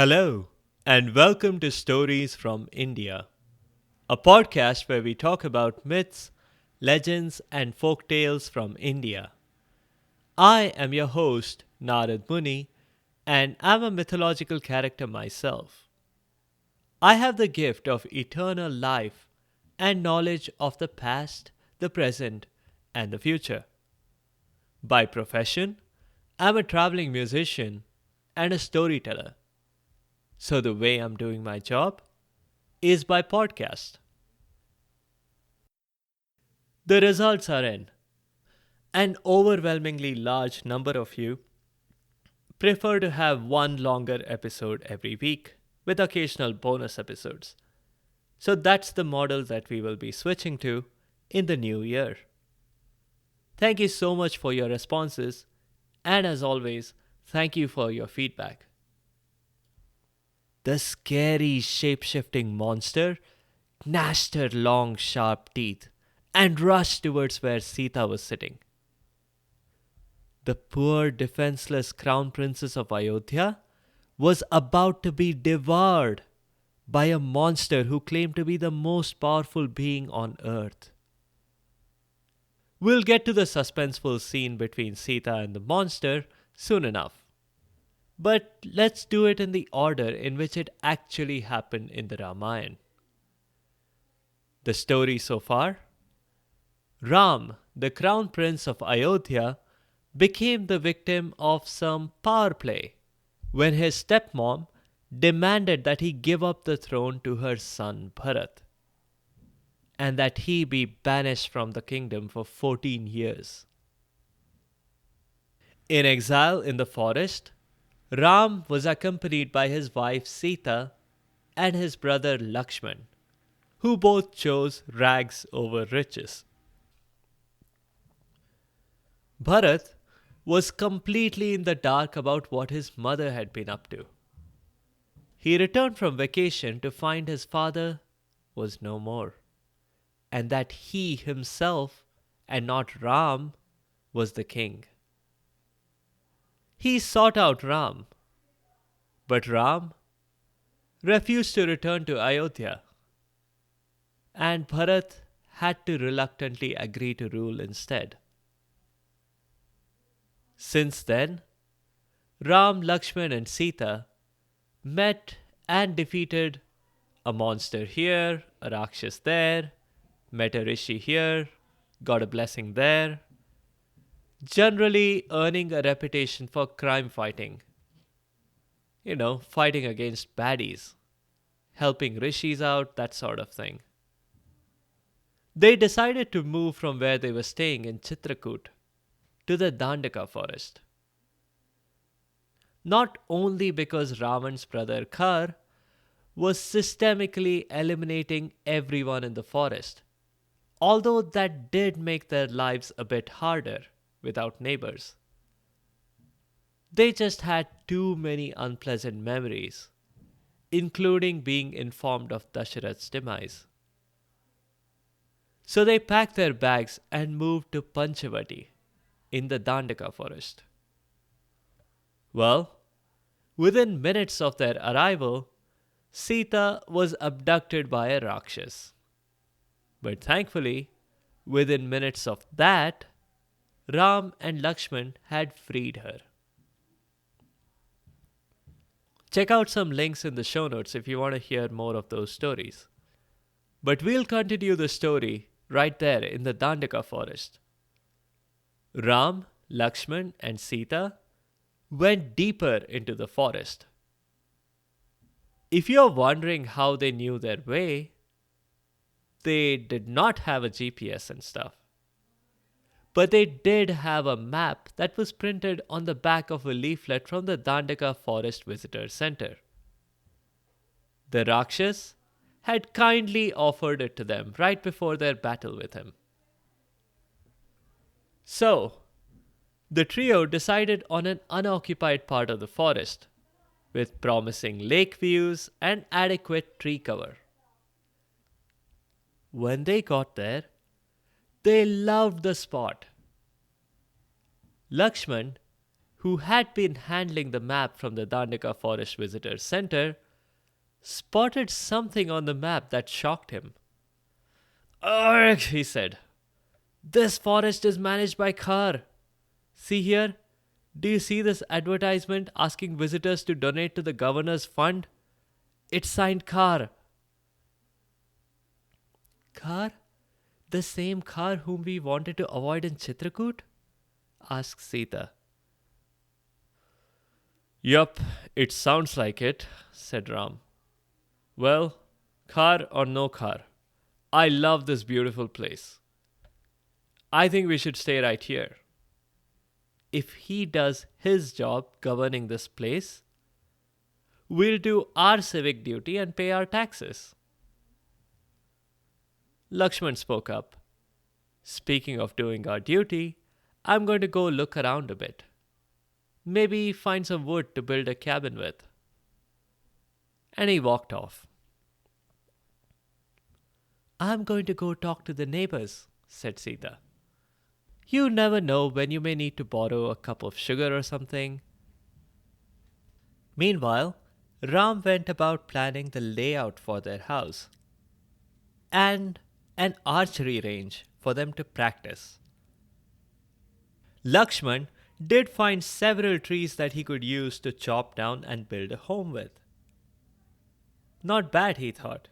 Hello, and welcome to Stories from India, a podcast where we talk about myths, legends, and folk tales from India. I am your host, Narad Muni, and I'm a mythological character myself. I have the gift of eternal life and knowledge of the past, the present, and the future. By profession, I'm a traveling musician and a storyteller. So the way I'm doing my job is by podcast. The results are in. An overwhelmingly large number of you prefer to have one longer episode every week with occasional bonus episodes. So that's the model that we will be switching to in the new year. Thank you so much for your responses, and as always, thank you for your feedback. The scary shape shifting monster gnashed her long, sharp teeth and rushed towards where Sita was sitting. The poor, defenseless crown princess of Ayodhya was about to be devoured by a monster who claimed to be the most powerful being on earth. We'll get to the suspenseful scene between Sita and the monster soon enough. But let's do it in the order in which it actually happened in the Ramayana. The story so far: Ram, the crown prince of Ayodhya, became the victim of some power play when his stepmom demanded that he give up the throne to her son Bharat and that he be banished from the kingdom for 14 years. In exile in the forest, Ram was accompanied by his wife Sita and his brother Lakshman, who both chose rags over riches. Bharat was completely in the dark about what his mother had been up to. He returned from vacation to find his father was no more, and that he himself, and not Ram, was the king. He sought out Ram, but Ram refused to return to Ayodhya, and Bharat had to reluctantly agree to rule instead. Since then, Ram, Lakshman, and Sita met and defeated a monster here, a Rakshas there, met a Rishi here, got a blessing there, generally earning a reputation for crime fighting. Fighting against baddies, helping Rishis out, that sort of thing. They decided to move from where they were staying in Chitrakoot to the Dandaka forest. Not only because Ravan's brother Khar was systemically eliminating everyone in the forest, although that did make their lives a bit harder without neighbors. They just had too many unpleasant memories, including being informed of Dasharath's demise. So they packed their bags and moved to Panchavati in the Dandaka forest. Well, within minutes of their arrival, Sita was abducted by a Rakshas. But thankfully, within minutes of that, Ram and Lakshman had freed her. Check out some links in the show notes if you want to hear more of those stories. But we'll continue the story right there in the Dandaka forest. Ram, Lakshman, and Sita went deeper into the forest. If you're wondering how they knew their way, they did not have a GPS and stuff. But they did have a map that was printed on the back of a leaflet from the Dandaka Forest Visitor Center. The Rakshas had kindly offered it to them right before their battle with him. So, the trio decided on an unoccupied part of the forest, with promising lake views and adequate tree cover. When they got there, they loved the spot. Lakshman, who had been handling the map from the Dandaka Forest Visitor Center, spotted something on the map that shocked him. "Arg!" he said. "This forest is managed by Khar. See here? Do you see this advertisement asking visitors to donate to the governor's fund? It's signed Khar." "Khar? The same Khar whom we wanted to avoid in Chitrakoot?" asked Sita. "Yup, it sounds like it," said Ram. "Well, Khar or no Khar, I love this beautiful place. I think we should stay right here. If he does his job governing this place, we'll do our civic duty and pay our taxes." Lakshman spoke up. "Speaking of doing our duty, I'm going to go look around a bit. Maybe find some wood to build a cabin with." And he walked off. "I'm going to go talk to the neighbors," said Sita. "You never know when you may need to borrow a cup of sugar or something." Meanwhile, Ram went about planning the layout for their house and an archery range for them to practice. Lakshman did find several trees that he could use to chop down and build a home with. Not bad, he thought.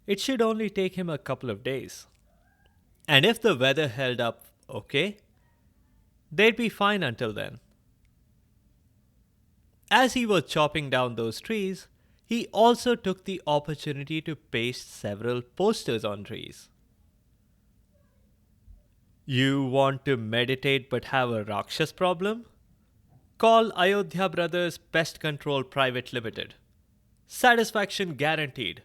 It should only take him a couple of days. And if the weather held up okay, they'd be fine until then. As he was chopping down those trees, he also took the opportunity to paste several posters on trees. "You want to meditate but have a Rakshas problem? Call Ayodhya Brothers Pest Control Private Limited. Satisfaction guaranteed.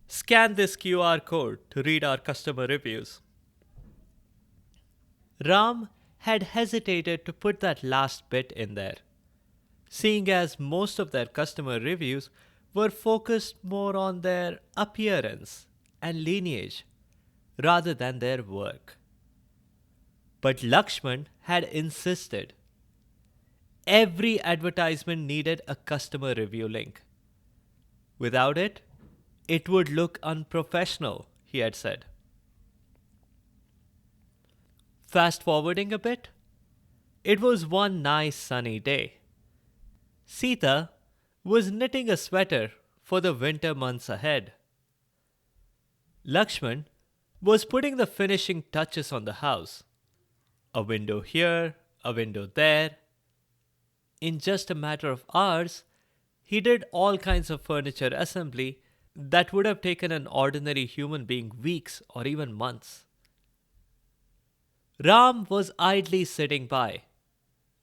Scan this QR code to read our customer reviews." Ram had hesitated to put that last bit in there, seeing as most of their customer reviews were focused more on their appearance and lineage rather than their work. But Lakshman had insisted. Every advertisement needed a customer review link. Without it, it would look unprofessional, he had said. Fast forwarding a bit, it was one nice sunny day. Sita was knitting a sweater for the winter months ahead. Lakshman was putting the finishing touches on the house. A window here, a window there. In just a matter of hours, he did all kinds of furniture assembly that would have taken an ordinary human being weeks or even months. Ram was idly sitting by,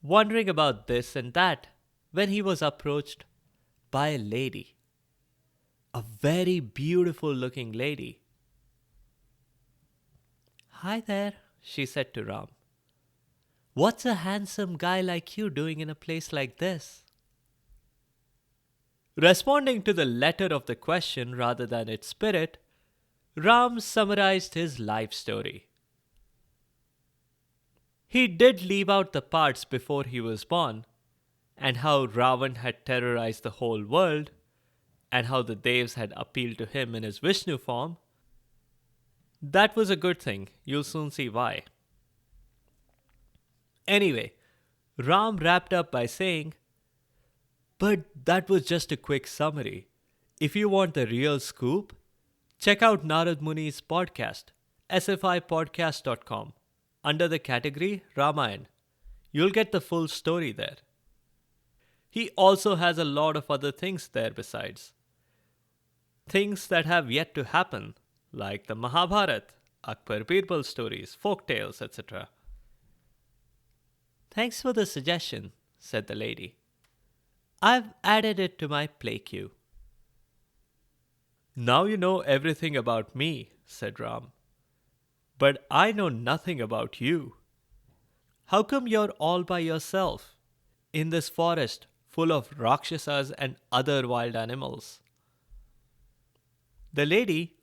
wondering about this and that, when he was approached by a lady. A very beautiful looking lady. "Hi there," she said to Ram. "What's a handsome guy like you doing in a place like this?" Responding to the letter of the question rather than its spirit, Ram summarized his life story. He did leave out the parts before he was born, and how Ravan had terrorized the whole world, and how the Devs had appealed to him in his Vishnu form. That was a good thing, you'll soon see why. Anyway, Ram wrapped up by saying, "But that was just a quick summary. If you want the real scoop, check out Narad Muni's podcast, sfipodcast.com, under the category Ramayana. You'll get the full story there. He also has a lot of other things there besides. Things that have yet to happen, like the Mahabharata, Akbar Birbal stories, folk tales, etc." "Thanks for the suggestion," said the lady. "I've added it to my play queue." "Now you know everything about me," said Ram. "But I know nothing about you. How come you're all by yourself in this forest full of Rakshasas and other wild animals?" The lady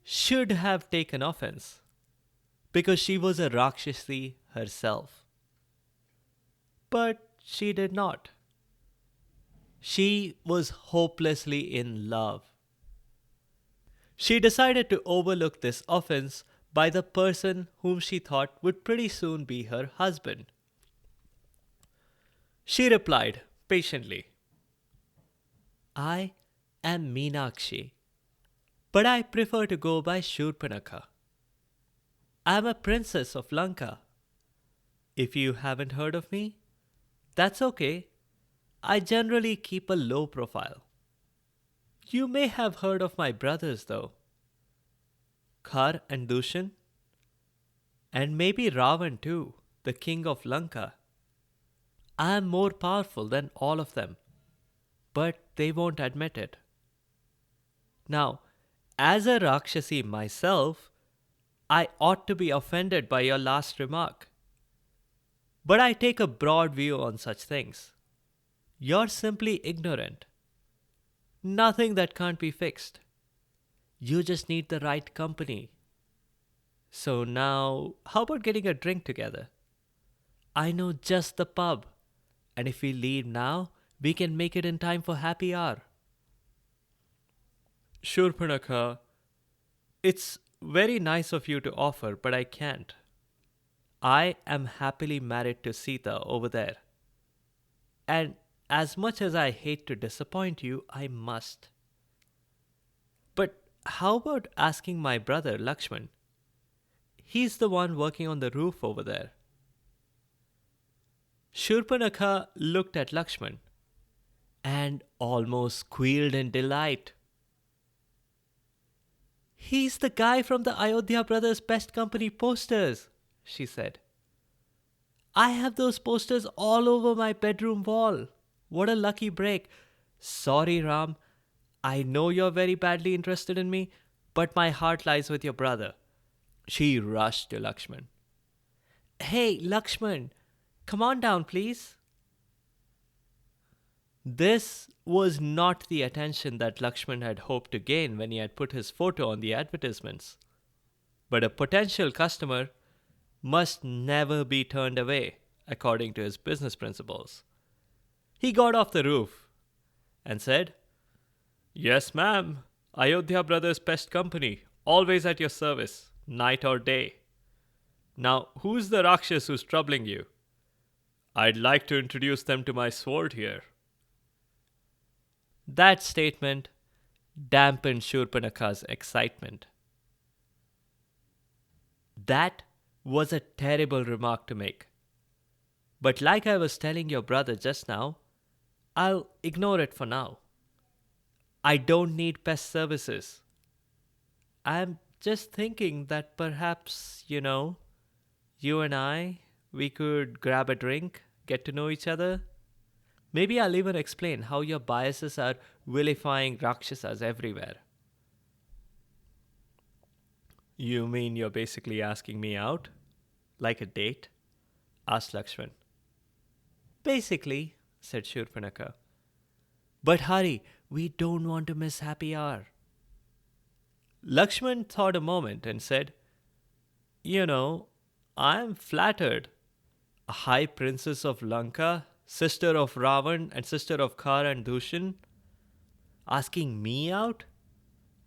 should have taken offense, because she was a Rakshasi herself. But She did not. She was hopelessly in love. She decided to overlook this offense by the person whom she thought would pretty soon be her husband. She replied patiently, I am Meenakshi, but I prefer to go by Shurpanakha. I am a princess of Lanka. If you haven't heard of me, that's okay. I generally keep a low profile. You may have heard of my brothers, though, Khar and Dushan, and maybe Ravan too, the king of Lanka. I am more powerful than all of them, but they won't admit it. Now, as a Rakshasi myself, I ought to be offended by your last remark. But I take a broad view on such things. You're simply ignorant. Nothing that can't be fixed. You just need the right company. So now, how about getting a drink together? I know just the pub, and if we leave now, we can make it in time for happy hour. Shurpanakha, it's very nice of you to offer, but I can't. I am happily married to Sita over there. And as much as I hate to disappoint you, I must. But how about asking my brother Lakshman? He's the one working on the roof over there. Shurpanakha looked at Lakshman and almost squealed in delight. He's the guy from the Ayodhya Brothers Best Company posters, she said. I have those posters all over my bedroom wall. What a lucky break. Sorry, Ram. I know you're very badly interested in me, but my heart lies with your brother. She rushed to Lakshman. Hey, Lakshman, come on down, please. This was not the attention that Lakshman had hoped to gain when he had put his photo on the advertisements. But a potential customer must never be turned away, according to his business principles. He got off the roof and said, Yes, ma'am. Ayodhya Brothers Pest Company, always at your service, night or day. Now, who's the Rakshas who's troubling you? I'd like to introduce them to my sword here. That statement dampened Shurpanakha's excitement. That was a terrible remark to make. But like I was telling your brother just now, I'll ignore it for now. I don't need pest services. I'm just thinking that perhaps, you and I, we could grab a drink, get to know each other. Maybe I'll even explain how your biases are vilifying Rakshasas everywhere. You mean you're basically asking me out? Like a date? Asked Lakshman. Basically, said Shurpanakha. But hurry, we don't want to miss happy hour. Lakshman thought a moment and said, I'm flattered. A high princess of Lanka, sister of Ravan and sister of Khar and Dushan, asking me out?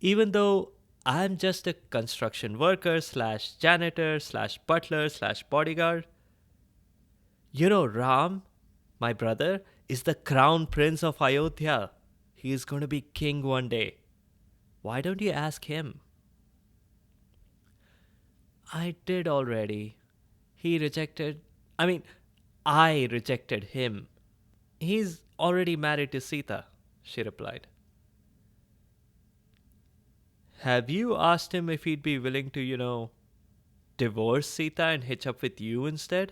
Even though I'm just a construction worker slash janitor slash butler slash bodyguard. Ram, my brother, is the crown prince of Ayodhya. He is going to be king one day. Why don't you ask him? I did already. I rejected him. He's already married to Sita, she replied. Have you asked him if he'd be willing to, divorce Sita and hitch up with you instead?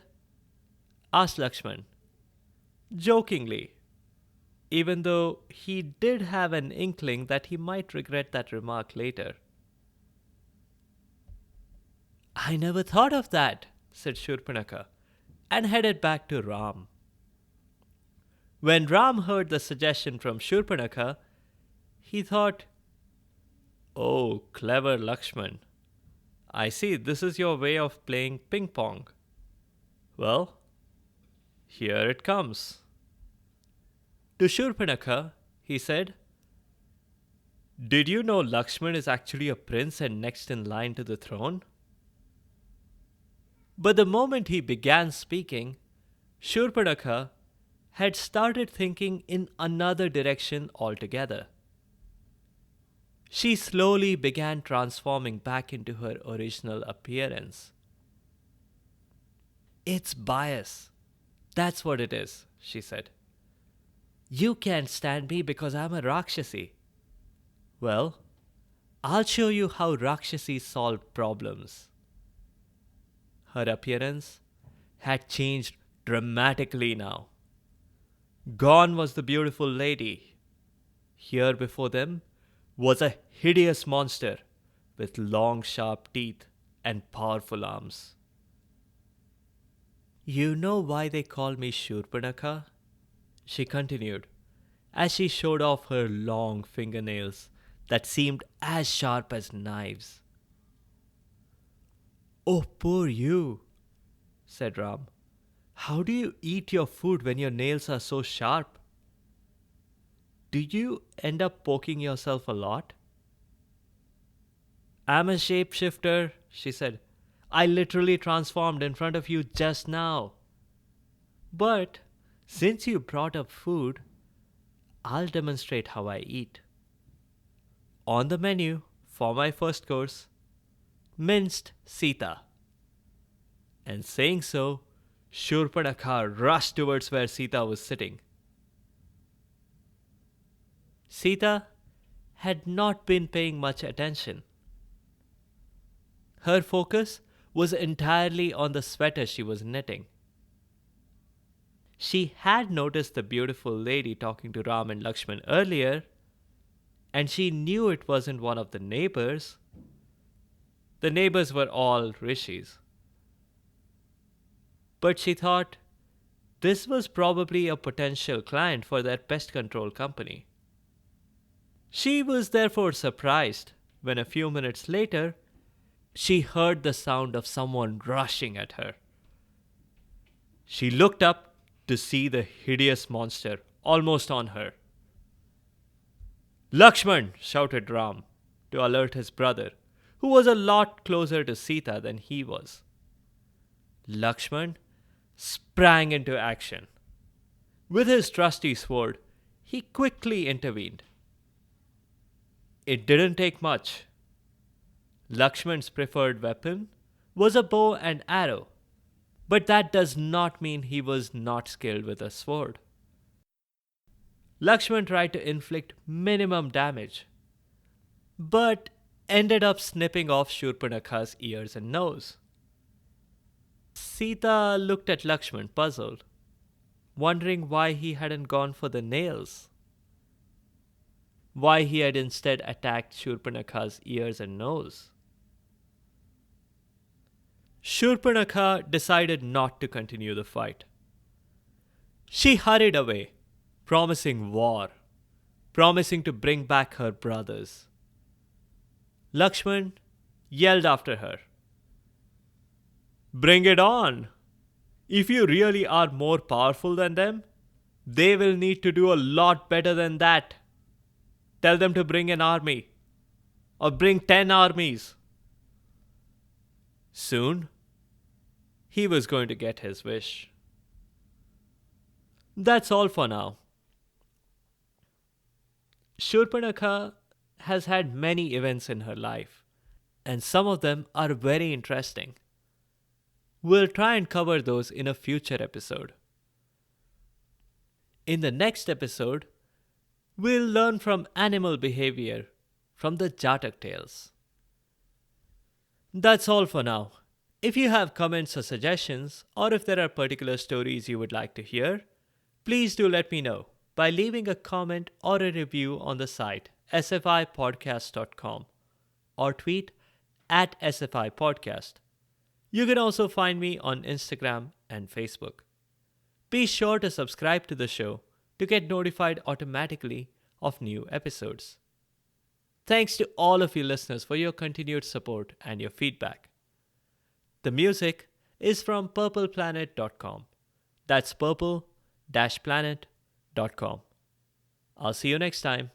Asked Lakshman, jokingly, even though he did have an inkling that he might regret that remark later. I never thought of that, said Shurpanakha, and headed back to Ram. When Ram heard the suggestion from Shurpanakha, he thought, Oh, clever Lakshman. I see this is your way of playing ping pong. Well, Here it comes. To Shurpanakha, he said, "Did you know Lakshman is actually a prince and next in line to the throne?" But the moment he began speaking, Shurpanakha had started thinking in another direction altogether. She slowly began transforming back into her original appearance. "It's bias. That's what it is," she said. "You can't stand me because I'm a Rakshasi. Well, I'll show you how Rakshasis solve problems." Her appearance had changed dramatically now. Gone was the beautiful lady. Here before them was a hideous monster with long, sharp teeth and powerful arms. "You know why they call me Shurpanakha?" she continued, as she showed off her long fingernails that seemed as sharp as knives. "Oh, poor you," said Ram. "How do you eat your food when your nails are so sharp? Do you end up poking yourself a lot?" "I'm a shapeshifter," she said. "I literally transformed in front of you just now. But since you brought up food, I'll demonstrate how I eat. On the menu for my first course, minced Sita." And saying so, Shurpanakha rushed towards where Sita was sitting. Sita had not been paying much attention. Her focus was entirely on the sweater she was knitting. She had noticed the beautiful lady talking to Ram and Lakshman earlier, and she knew it wasn't one of the neighbors. The neighbors were all rishis. But she thought this was probably a potential client for their pest control company. She was therefore surprised when a few minutes later she heard the sound of someone rushing at her. She looked up to see the hideous monster almost on her. "Lakshman!" shouted Ram to alert his brother, who was a lot closer to Sita than he was. Lakshman sprang into action. With his trusty sword, he quickly intervened. It didn't take much. Lakshman's preferred weapon was a bow and arrow, but that does not mean he was not skilled with a sword. Lakshman tried to inflict minimum damage, but ended up snipping off Shurpanakha's ears and nose. Sita looked at Lakshman puzzled, wondering why he hadn't gone for the nails. Why he had instead attacked Shurpanakha's ears and nose. Shurpanakha decided not to continue the fight. She hurried away, promising war, promising to bring back her brothers. Lakshman yelled after her, "Bring it on! If you really are more powerful than them, they will need to do a lot better than that. Tell them to bring an army, or bring 10 armies." Soon, he was going to get his wish. That's all for now. Shurpanakha has had many events in her life, and some of them are very interesting. We'll try and cover those in a future episode. In the next episode, we'll learn from animal behavior from the Jatak tales. That's all for now. If you have comments or suggestions, or if there are particular stories you would like to hear, please do let me know by leaving a comment or a review on the site sfipodcast.com or tweet at sfipodcast. You can also find me on Instagram and Facebook. Be sure to subscribe to the show to get notified automatically of new episodes. Thanks to all of you listeners for your continued support and your feedback. The music is from purpleplanet.com. That's purple-planet.com. I'll see you next time.